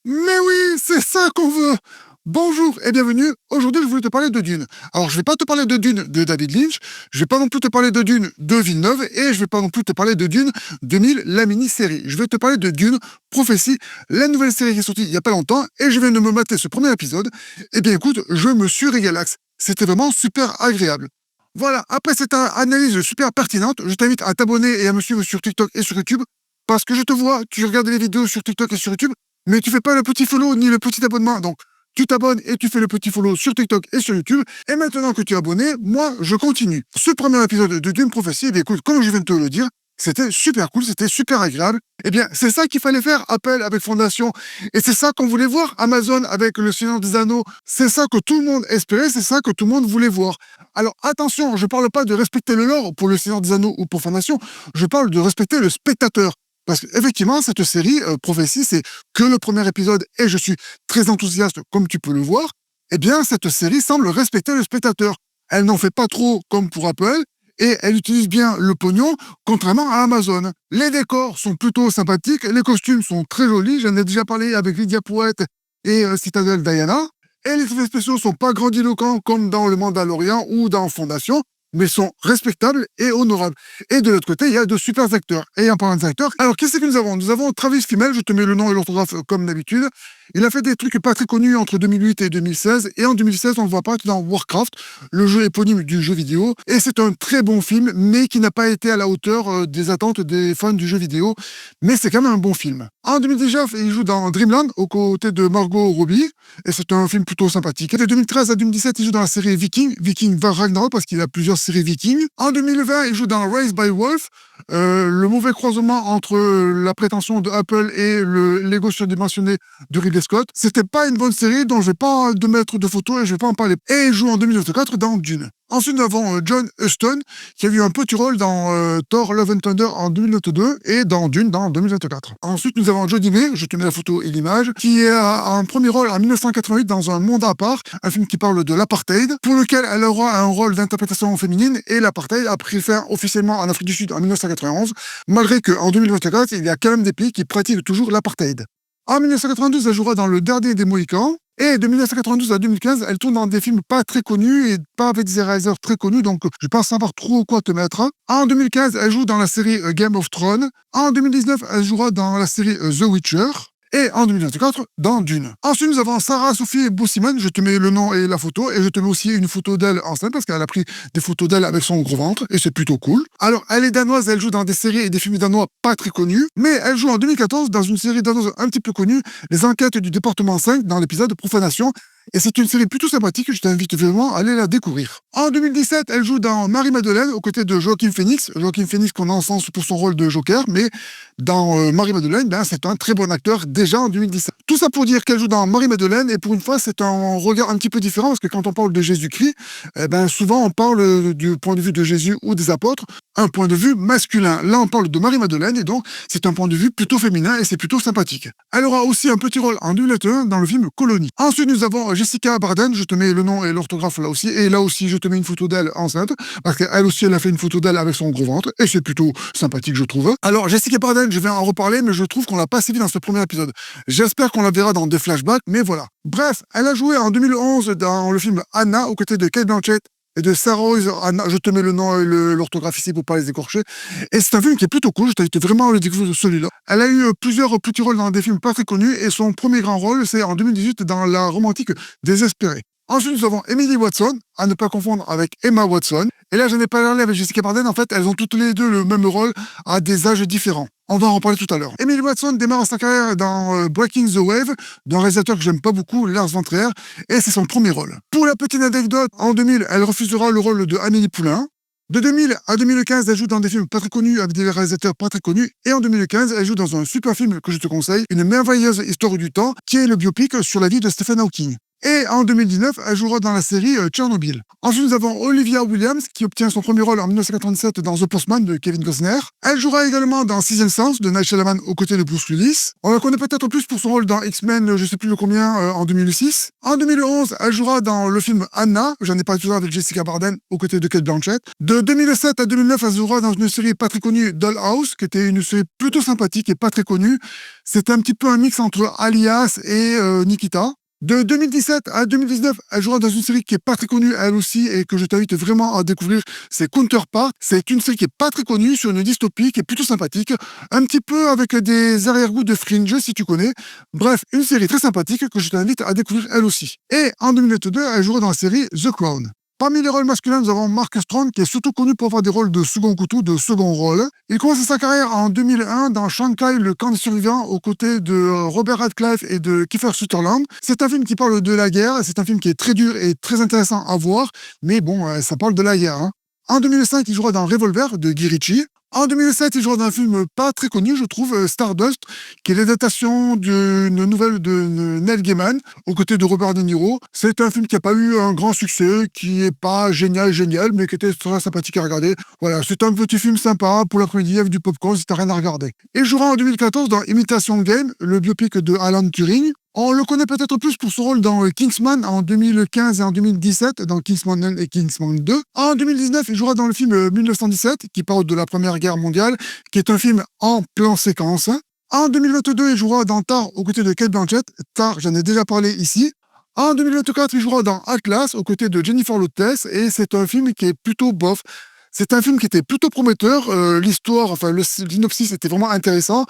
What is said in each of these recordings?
Mais oui, c'est ça qu'on veut. Bonjour et bienvenue. Aujourd'hui, je voulais te parler de Dune. Alors, je vais pas te parler de Dune de David Lynch, je vais pas non plus te parler de Dune de Villeneuve, et je vais pas non plus te parler de Dune 2000, la mini-série. Je vais te parler de Dune Prophétie, la nouvelle série qui est sortie il y a pas longtemps, et je viens de me mater ce premier épisode. Eh bien, écoute, je me suis régalax. C'était vraiment super agréable. Voilà, après cette analyse super pertinente, je t'invite à t'abonner et à me suivre sur TikTok et sur YouTube, parce que je te vois, tu regardes les vidéos sur TikTok et sur YouTube, mais tu fais pas le petit follow ni le petit abonnement. Donc, tu t'abonnes et tu fais le petit follow sur TikTok et sur YouTube. Et maintenant que tu es abonné, moi, je continue. Ce premier épisode de Dune Prophétie, eh bien, écoute, comme je viens de te le dire, c'était super cool, c'était super agréable. Eh bien, c'est ça qu'il fallait faire, Apple avec Fondation. Et c'est ça qu'on voulait voir, Amazon avec Le Seigneur des Anneaux. C'est ça que tout le monde espérait, c'est ça que tout le monde voulait voir. Alors attention, je parle pas de respecter le lore pour Le Seigneur des Anneaux ou pour Fondation, je parle de respecter le spectateur. Parce qu'effectivement, cette série, Prophétie, c'est que le premier épisode, et je suis très enthousiaste, comme tu peux le voir. Eh bien, cette série semble respecter le spectateur. Elle n'en fait pas trop comme pour Apple, et elle utilise bien le pognon, contrairement à Amazon. Les décors sont plutôt sympathiques, les costumes sont très jolis, j'en ai déjà parlé avec Lydia Poète et Citadel Diana, et les effets spéciaux sont pas grandiloquents comme dans Le Mandalorian ou dans Fondation, mais sont respectables et honorables. Et de l'autre côté, il y a de super acteurs. Et en parlant d'acteurs, alors qu'est-ce que nous avons? Nous avons Travis Fimmel, je te mets le nom et l'orthographe comme d'habitude. Il a fait des trucs pas très connus entre 2008 et 2016, et en 2016, on le voit apparaître dans Warcraft, le jeu éponyme du jeu vidéo, et c'est un très bon film, mais qui n'a pas été à la hauteur des attentes des fans du jeu vidéo, mais c'est quand même un bon film. En 2019, il joue dans Dreamland, aux côtés de Margot Robbie, et c'est un film plutôt sympathique. Et de 2013 à 2017, il joue dans la série Viking Ragnarok, parce qu'il a plusieurs séries Vikings. En 2020, il joue dans Raised by Wolf, le mauvais croisement entre la prétention de Apple et le Lego surdimensionné de Ridley Scott. C'était pas une bonne série, dont je vais pas de mettre de photos et je vais pas en parler. Et il joue en 2024 dans Dune. Ensuite, nous avons John Huston, qui a eu un petit rôle dans Thor Love and Thunder en 2022 et dans Dune dans 2024. Ensuite, nous avons Jodie May, je te mets la photo et l'image, qui a un premier rôle en 1988 dans Un monde à part, un film qui parle de l'apartheid, pour lequel elle aura un rôle d'interprétation féminine, et l'apartheid a pris fin officiellement en Afrique du Sud en 1991, malgré qu'en 2024, il y a quand même des pays qui pratiquent toujours l'apartheid. En 1992, elle jouera dans Le Dernier des Mohicans. Et de 1992 à 2015, elle tourne dans des films pas très connus et pas avec des réalisateurs très connus, donc je pense savoir trop quoi te mettre. En 2015, elle joue dans la série Game of Thrones. En 2019, elle jouera dans la série The Witcher. Et en 2024, dans Dune. Ensuite, nous avons Sarah Sophie Boussimane, je te mets le nom et la photo, et je te mets aussi une photo d'elle enceinte, parce qu'elle a pris des photos d'elle avec son gros ventre, et c'est plutôt cool. Alors, elle est danoise, elle joue dans des séries et des films danois pas très connus, mais elle joue en 2014 dans une série danoise un petit peu connue, Les Enquêtes du département 5, dans l'épisode Profanation, et c'est une série plutôt sympathique, je t'invite vraiment à aller la découvrir. En 2017, elle joue dans Marie-Madeleine, aux côtés de Joaquin Phoenix. Joaquin Phoenix qu'on encense pour son rôle de Joker, mais dans Marie-Madeleine, ben, c'est un très bon acteur déjà en 2017. Tout ça pour dire qu'elle joue dans Marie-Madeleine, et pour une fois, c'est un regard un petit peu différent, parce que quand on parle de Jésus-Christ, eh ben, souvent on parle du point de vue de Jésus ou des apôtres, un point de vue masculin. Là, on parle de Marie-Madeleine, et donc c'est un point de vue plutôt féminin, et c'est plutôt sympathique. Elle aura aussi un petit rôle en 2021 dans le film Colonie. Ensuite, nous avons Jessica Barden, je te mets le nom et l'orthographe là aussi, et là aussi, je te mets une photo d'elle enceinte, parce qu'elle aussi, elle a fait une photo d'elle avec son gros ventre, et c'est plutôt sympathique, je trouve. Alors, Jessica Barden, je vais en reparler, mais je trouve qu'on l'a pas assez vu dans ce premier épisode. J'espère qu'on la verra dans des flashbacks, mais voilà. Bref, elle a joué en 2011 dans le film Anna, aux côtés de Kate Blanchett et de Sarah Rose Anna. Je te mets le nom et l'orthographe ici pour pas les écorcher. Et c'est un film qui est plutôt cool, je t'invite vraiment à le découvrir, celui-là. Elle a eu plusieurs petits rôles dans des films pas très connus, et son premier grand rôle, c'est en 2018 dans la romantique Désespérée. Ensuite, nous avons Emily Watson, à ne pas confondre avec Emma Watson. Et là, je n'ai pas parlé avec Jessica Barden. En fait, elles ont toutes les deux le même rôle à des âges différents. On va en reparler tout à l'heure. Emily Watson démarre sa carrière dans Breaking the Wave, d'un réalisateur que j'aime pas beaucoup, Lars von Trier, et c'est son premier rôle. Pour la petite anecdote, en 2000, elle refusera le rôle de Amélie Poulain. De 2000 à 2015, elle joue dans des films pas très connus avec des réalisateurs pas très connus. Et en 2015, elle joue dans un super film que je te conseille, Une merveilleuse histoire du temps, qui est le biopic sur la vie de Stephen Hawking. Et en 2019, elle jouera dans la série Tchernobyl. Ensuite, nous avons Olivia Williams, qui obtient son premier rôle en 1987 dans The Postman de Kevin Costner. Elle jouera également dans Sixième Sens de Night Shyamalan aux côtés de Bruce Willis. On la connaît peut-être plus pour son rôle dans X-Men, je sais plus le combien, en 2006. En 2011, elle jouera dans le film Anna, j'en ai parlé tout à l'heure avec Jessica Barden aux côtés de Cate Blanchett. De 2007 à 2009, elle jouera dans une série pas très connue, Dollhouse, qui était une série plutôt sympathique et pas très connue. C'était un petit peu un mix entre Alias et Nikita. De 2017 à 2019, elle jouera dans une série qui est pas très connue, elle aussi, et que je t'invite vraiment à découvrir, c'est Counterpart. C'est une série qui est pas très connue, sur une dystopie, qui est plutôt sympathique, un petit peu avec des arrière-goûts de Fringe, si tu connais. Bref, une série très sympathique que je t'invite à découvrir elle aussi. Et en 2022, elle jouera dans la série The Crown. Parmi les rôles masculins, nous avons Mark Strong, qui est surtout connu pour avoir des rôles de second couteau, de second rôle. Il commence sa carrière en 2001 dans Shanghai, le camp des survivants, aux côtés de Robert Radcliffe et de Kiefer Sutherland. C'est un film qui parle de la guerre, c'est un film qui est très dur et très intéressant à voir, mais bon, ça parle de la guerre, hein. En 2005, il jouera dans Revolver de Guy Ritchie. En 2007, il jouera dans un film pas très connu, je trouve, Stardust, qui est l'adaptation d'une nouvelle de Neil Gaiman, aux côtés de Robert De Niro. C'est un film qui n'a pas eu un grand succès, qui est pas génial, mais qui était très sympathique à regarder. Voilà, c'est un petit film sympa pour l'après-midi avec du popcorn si t'as rien à regarder. Et il jouera en 2014 dans Imitation Game, le biopic de Alan Turing. On le connaît peut-être plus pour son rôle dans Kingsman en 2015 et en 2017, dans Kingsman 1 et Kingsman 2. En 2019, il jouera dans le film 1917, qui parle de la Première Guerre mondiale, qui est un film en plan séquence. En 2022, il jouera dans Tar aux côtés de Cate Blanchett. Tar, j'en ai déjà parlé ici. En 2024, il jouera dans Atlas aux côtés de Jennifer Lopez, et c'est un film qui est plutôt bof. C'est un film qui était plutôt prometteur, l'histoire, enfin le synopsis était vraiment intéressant,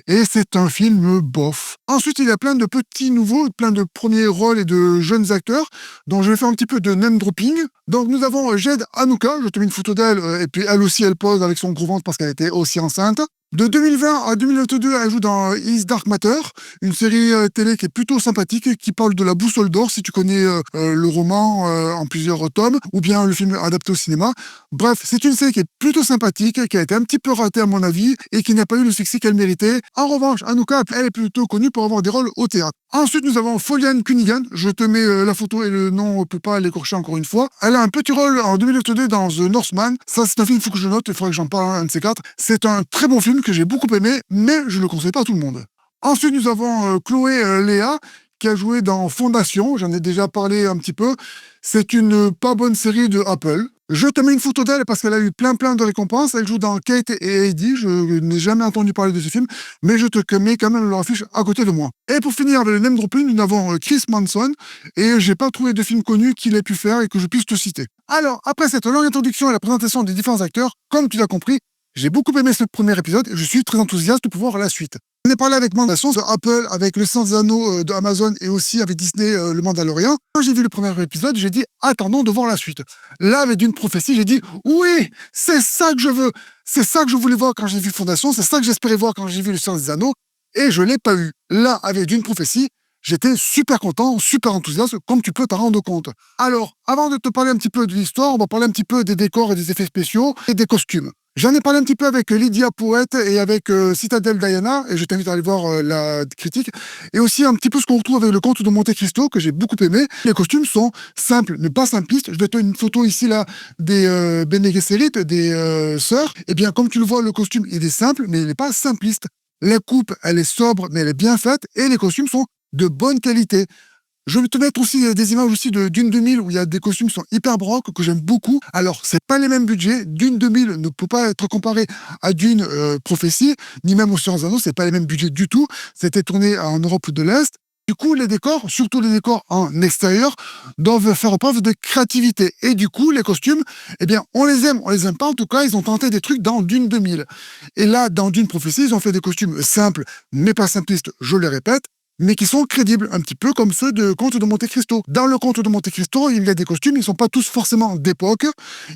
et c'est un film bof. Ensuite, il y a plein de petits nouveaux, plein de premiers rôles et de jeunes acteurs, dont je vais faire un petit peu de name dropping. Donc nous avons Jade Anouka, je te mets une photo d'elle, et puis elle aussi elle pose avec son gros ventre parce qu'elle était aussi enceinte. De 2020 à 2022, elle joue dans Is Dark Matter, une série télé qui est plutôt sympathique, qui parle de la boussole d'or, si tu connais le roman en plusieurs tomes, ou bien le film adapté au cinéma. Bref, c'est une série qui est plutôt sympathique, qui a été un petit peu ratée à mon avis, et qui n'a pas eu le succès qu'elle méritait. En revanche, Anouka, elle est plutôt connue pour avoir des rôles au théâtre. Ensuite, nous avons Folian Cunningham. Je te mets la photo et le nom pour pas l'écorcher encore une fois. Elle a un petit rôle en 2022 dans The Northman. Ça, c'est un film, il faut que je note, il faudrait que j'en parle un de ces quatre. C'est un très bon film que j'ai beaucoup aimé, mais je ne le conseille pas à tout le monde. Ensuite, nous avons Chloé Léa, qui a joué dans Fondation. J'en ai déjà parlé un petit peu. C'est une pas bonne série de Apple. Je te mets une photo d'elle parce qu'elle a eu plein de récompenses. Elle joue dans Kate et Heidi. Je n'ai jamais entendu parler de ce film, mais je te mets quand même leur affiche à côté de moi. Et pour finir avec le name dropping, nous avons Chris Manson, et j'ai pas trouvé de film connu qu'il ait pu faire et que je puisse te citer. Alors, après cette longue introduction et la présentation des différents acteurs, comme tu l'as compris, j'ai beaucoup aimé ce premier épisode et je suis très enthousiaste de pouvoir la suite. On est parlé avec Mandation de Apple, avec le Seigneur des Anneaux de Amazon et aussi avec Disney, le Mandalorian. Quand j'ai vu le premier épisode, j'ai dit attendons de voir la suite. Là, avec Dune Prophétie, j'ai dit oui, c'est ça que je veux. C'est ça que je voulais voir quand j'ai vu Fondation, c'est ça que j'espérais voir quand j'ai vu le Seigneur des Anneaux, et je l'ai pas eu. Là, avec Dune Prophétie, j'étais super content, super enthousiaste, comme tu peux t'en rendre compte. Alors, avant de te parler un petit peu de l'histoire, on va parler un petit peu des décors et des effets spéciaux et des costumes. J'en ai parlé un petit peu avec Lydia Poète et avec Citadel Diana, et je t'invite à aller voir la critique. Et aussi un petit peu ce qu'on retrouve avec le Comte de Monte Cristo, que j'ai beaucoup aimé. Les costumes sont simples, mais pas simplistes. Je vais te mettre une photo ici, là, des Bene Gesserit, des sœurs. Et bien, comme tu le vois, le costume, il est simple, mais il n'est pas simpliste. La coupe, elle est sobre, mais elle est bien faite, et les costumes sont de bonne qualité. Je vais te mettre aussi des images aussi de Dune 2000 où il y a des costumes qui sont hyper baroques que j'aime beaucoup. Alors, c'est pas les mêmes budgets. Dune 2000 ne peut pas être comparé à Dune Prophétie, ni même au Seigneur des Anneaux. C'est pas les mêmes budgets du tout. C'était tourné en Europe de l'Est. Du coup, les décors, surtout les décors en extérieur, doivent faire preuve de créativité. Et du coup, les costumes, eh bien, on les aime pas. En tout cas, ils ont tenté des trucs dans Dune 2000. Et là, dans Dune Prophétie, ils ont fait des costumes simples, mais pas simplistes, je le répète, mais qui sont crédibles, un petit peu comme ceux de Comte de Monte Cristo. Dans le Comte de Monte Cristo, il y a des costumes, ils ne sont pas tous forcément d'époque.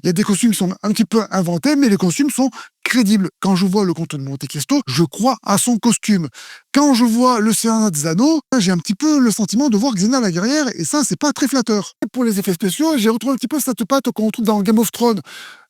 Il y a des costumes qui sont un petit peu inventés, mais les costumes sont crédibles. Quand je vois le Comte de Monte Cristo, je crois à son costume. Quand je vois le Seigneur des Anneaux, j'ai un petit peu le sentiment de voir Xena la guerrière, et ça, c'est pas très flatteur. Et pour les effets spéciaux, j'ai retrouvé un petit peu cette patte qu'on retrouve dans Game of Thrones.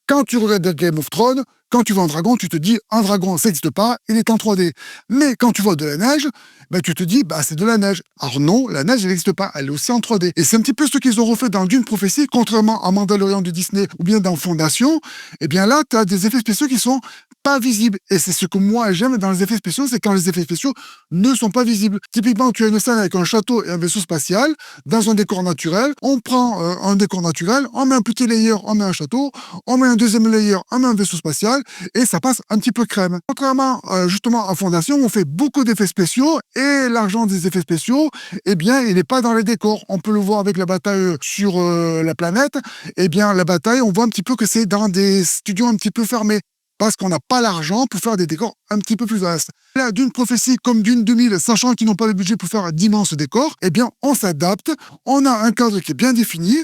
Quand tu regardes Game of Thrones, Quand tu vois un dragon, tu te dis, un dragon, ça n'existe pas, il est en 3D. Mais quand tu vois de la neige, ben, tu te dis, bah, c'est de la neige. Alors non, la neige, elle n'existe pas, elle est aussi en 3D. Et c'est un petit peu ce qu'ils ont refait dans Dune Prophétie, contrairement à Mandalorian de Disney ou bien dans Fondation. Eh bien là, tu as des effets spéciaux qui sont pas visibles. Et c'est ce que moi j'aime dans les effets spéciaux, c'est quand les effets spéciaux ne sont pas visibles. Typiquement, tu as une scène avec un château et un vaisseau spatial dans un décor naturel. On prend un décor naturel, on met un petit layer, on met un château, on met un deuxième layer, on met un vaisseau spatial et ça passe un petit peu crème. Contrairement justement à Fondation, on fait beaucoup d'effets spéciaux et l'argent des effets spéciaux, eh bien, il n'est pas dans les décors. On peut le voir avec la bataille sur la planète. Eh bien, la bataille, on voit un petit peu que c'est dans des studios un petit peu fermés parce qu'on n'a pas l'argent pour faire des décors un petit peu plus vastes. Là, Dune Prophétie comme Dune 2000, sachant qu'ils n'ont pas le budget pour faire d'immenses décors, eh bien, on s'adapte, on a un cadre qui est bien défini,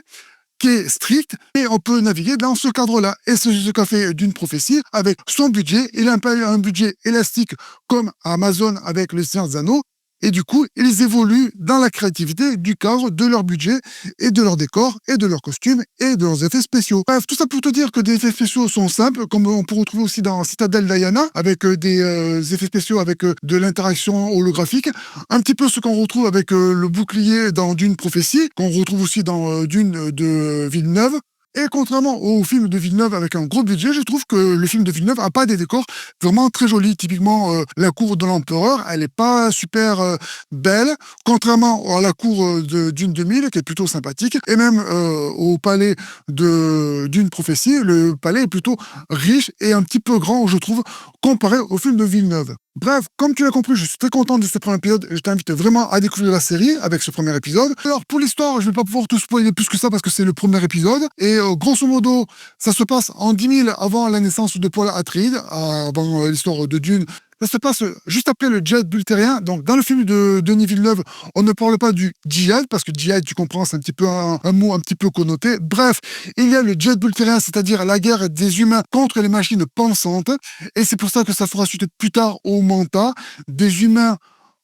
qui est strict, et on peut naviguer dans ce cadre-là. Et c'est ce qu'a fait Dune Prophétie avec son budget. Il a un budget élastique comme Amazon avec le Seigneur des Anneaux, et du coup, ils évoluent dans la créativité du cadre de leur budget et de leurs décors et de leurs costumes et de leurs effets spéciaux. Bref, tout ça pour te dire que des effets spéciaux sont simples, comme on peut retrouver aussi dans Citadel Diana, avec des effets spéciaux avec de l'interaction holographique. Un petit peu ce qu'on retrouve avec le bouclier dans Dune Prophétie, qu'on retrouve aussi dans Dune de Villeneuve. Et contrairement au film de Villeneuve avec un gros budget, je trouve que le film de Villeneuve a pas des décors vraiment très jolis. Typiquement, la cour de l'Empereur, elle est pas super belle, contrairement à la cour de Dune 2000, qui est plutôt sympathique. Et même au palais de Dune Prophétie, le palais est plutôt riche et un petit peu grand, je trouve, comparé au film de Villeneuve. Bref, comme tu l'as compris, je suis très content de ce premier épisode. Je t'invite vraiment à découvrir la série avec ce premier épisode. Alors, pour l'histoire, je vais pas pouvoir tout spoiler plus que ça parce que c'est le premier épisode. Et grosso modo, ça se passe en 10 000 avant la naissance de Paul Atreides, avant l'histoire de Dune. Ça se passe juste après le djihad bulltérien. Donc, dans le film de Denis Villeneuve, on ne parle pas du djihad, parce que djihad, tu comprends, c'est un petit peu un mot un petit peu connoté. Bref, il y a le djihad bulltérien, c'est-à-dire la guerre des humains contre les machines pensantes. Et c'est pour ça que ça fera suite plus tard au Manta, des humains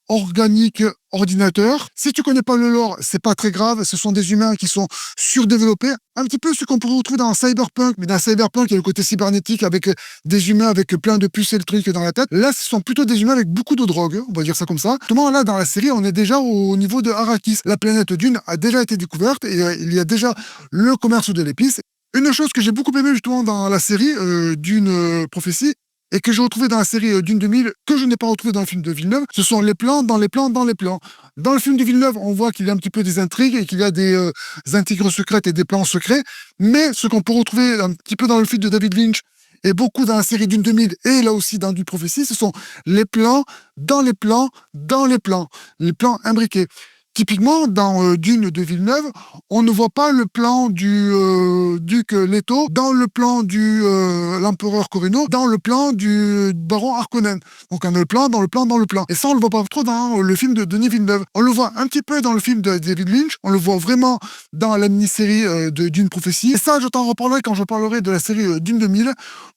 organique ordinateur. Si tu connais pas le lore, c'est pas très grave. Ce sont des humains qui sont surdéveloppés. Un petit peu ce qu'on pourrait retrouver dans Cyberpunk, mais dans Cyberpunk, il y a le côté cybernétique avec des humains avec plein de puces électriques dans la tête. Là, ce sont plutôt des humains avec beaucoup de drogue, on va dire ça comme ça. Justement, là, dans la série, on est déjà au niveau de Arrakis. La planète Dune a déjà été découverte et il y a déjà le commerce de l'épice. Une chose que j'ai beaucoup aimé justement dans la série Dune Prophétie, et que j'ai retrouvé dans la série Dune 2000, que je n'ai pas retrouvé dans le film de Villeneuve, ce sont les plans dans les plans dans les plans. Dans le film de Villeneuve, on voit qu'il y a un petit peu des intrigues et qu'il y a des intrigues secrètes et des plans secrets, mais ce qu'on peut retrouver un petit peu dans le film de David Lynch et beaucoup dans la série Dune 2000 et là aussi dans Dune Prophétie, ce sont les plans dans les plans dans les plans imbriqués. Typiquement, dans Dune de Villeneuve, on ne voit pas le plan du duc Leto dans le plan du l'empereur Corino, dans le plan du baron Harkonnen. Donc on a le plan dans le plan dans le plan. Et ça, on le voit pas trop dans le film de Denis Villeneuve. On le voit un petit peu dans le film de David Lynch, on le voit vraiment dans la mini-série de Dune Prophétie. Et ça, je t'en reparlerai quand je parlerai de la série Dune 2000.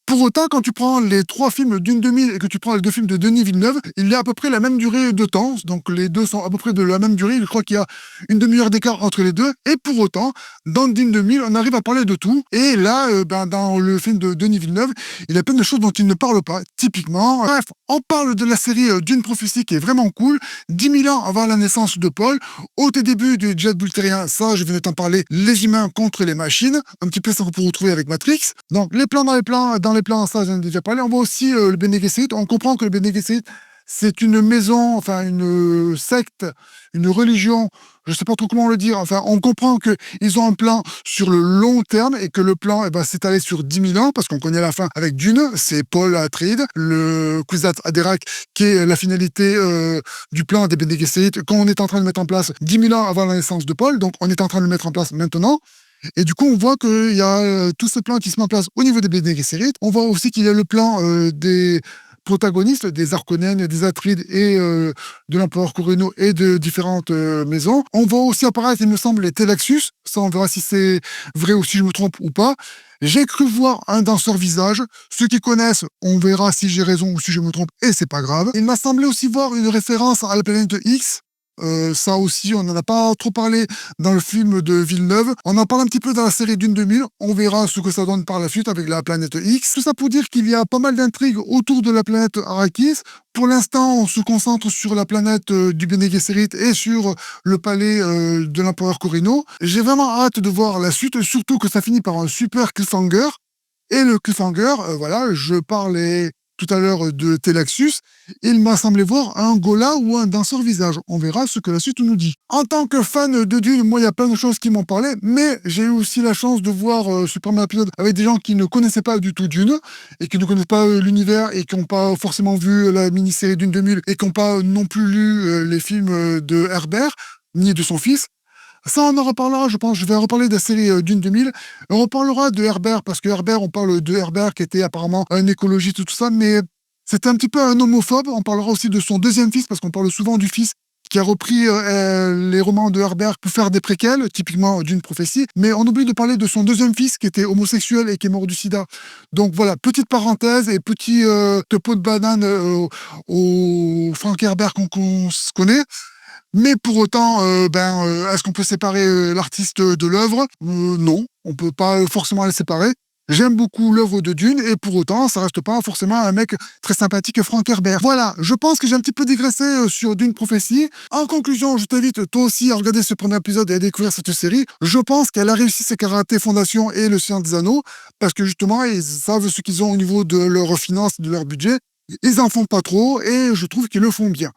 Pour autant, quand tu prends les 3 films Dune 2000 et que tu prends les 2 films de Denis Villeneuve, il y a à peu près la même durée de temps. Donc les deux sont à peu près de la même durée. Je crois qu'il y a une demi-heure d'écart entre les deux. Et pour autant, dans Dune 2000, on arrive à parler de tout. Et là, dans le film de Denis Villeneuve, il y a plein de choses dont il ne parle pas. Typiquement, bref, on parle de la série Dune Prophétie qui est vraiment cool. 10 000 ans avant la naissance de Paul, au début du djihad bulltérien, ça, je viens de t'en parler, les humains contre les machines. Un petit peu ça qu'on peut retrouver avec Matrix. Donc les plans dans les plans, ça, j'en ai déjà parlé. On voit aussi le Bene Gesserit. On comprend que le Bene Gesserit, c'est une maison, enfin une secte, une religion, je sais pas trop comment le dire. Enfin, on comprend qu'ils ont un plan sur le long terme et que le plan s'étaler sur 10 000 ans, parce qu'on connaît la fin avec Dune, c'est Paul Atreides, le Kwisatz Haderach, qui est la finalité du plan des Bene Gesserit, qu'on est en train de mettre en place 10 000 ans avant la naissance de Paul, donc on est en train de le mettre en place maintenant. Et du coup, on voit qu'il y a tout ce plan qui se met en place au niveau des Bene Gesserit. On voit aussi qu'il y a le plan des protagonistes, des Harkonnen, des Atreides et de l'empereur Corino et de différentes maisons. On voit aussi apparaître, il me semble, les Telaxus. Ça, on verra si c'est vrai ou si je me trompe ou pas. J'ai cru voir un danseur visage. Ceux qui connaissent, on verra si j'ai raison ou si je me trompe, et c'est pas grave. Il m'a semblé aussi voir une référence à la planète X. Ça aussi, on n'en a pas trop parlé dans le film de Villeneuve. On en parle un petit peu dans la série Dune 2000. On verra ce que ça donne par la suite avec la planète X. Tout ça pour dire qu'il y a pas mal d'intrigues autour de la planète Arrakis. Pour l'instant, on se concentre sur la planète du Bene Gesserit et sur le palais de l'empereur Corrino. J'ai vraiment hâte de voir la suite, surtout que ça finit par un super cliffhanger. Et le cliffhanger, voilà, je parlais tout à l'heure de Telaxus, il m'a semblé voir un Gola ou un danseur visage. On verra ce que la suite nous dit. En tant que fan de Dune, moi, il y a plein de choses qui m'ont parlé, mais j'ai eu aussi la chance de voir ce premier épisode avec des gens qui ne connaissaient pas du tout Dune, et qui ne connaissent pas l'univers, et qui n'ont pas forcément vu la mini-série Dune 2000, et qui n'ont pas non plus lu les films de Herbert, ni de son fils. Ça, on en reparlera, je pense. Je vais reparler de la série Dune 2000. On reparlera de Herbert, parce que Herbert, on parle de Herbert qui était apparemment un écologiste et tout ça, mais c'était un petit peu un homophobe. On parlera aussi de son deuxième fils, parce qu'on parle souvent du fils qui a repris les romans de Herbert pour faire des préquels, typiquement d'une prophétie. Mais on oublie de parler de son deuxième fils qui était homosexuel et qui est mort du sida. Donc voilà, petite parenthèse et petit pot de banane au Frank Herbert qu'on se connaît. Mais pour autant, est-ce qu'on peut séparer l'artiste de l'œuvre? Non, on peut pas forcément les séparer. J'aime beaucoup l'œuvre de Dune et pour autant, ça reste pas forcément un mec très sympathique, Frank Herbert. Voilà, je pense que j'ai un petit peu digressé sur Dune Prophétie. En conclusion, je t'invite toi aussi à regarder ce premier épisode et à découvrir cette série. Je pense qu'elle a réussi ses karatés Fondation et le Seigneur des Anneaux parce que justement, ils savent ce qu'ils ont au niveau de leurs finances, de leur budget. Ils en font pas trop et je trouve qu'ils le font bien.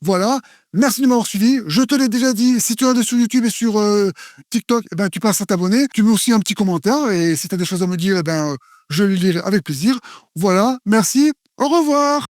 Voilà, merci de m'avoir suivi. Je te l'ai déjà dit, si tu regardes sur YouTube et sur TikTok, eh ben, tu passes à t'abonner. Tu mets aussi un petit commentaire et si tu as des choses à me dire, je les lirai avec plaisir. Voilà, merci, au revoir.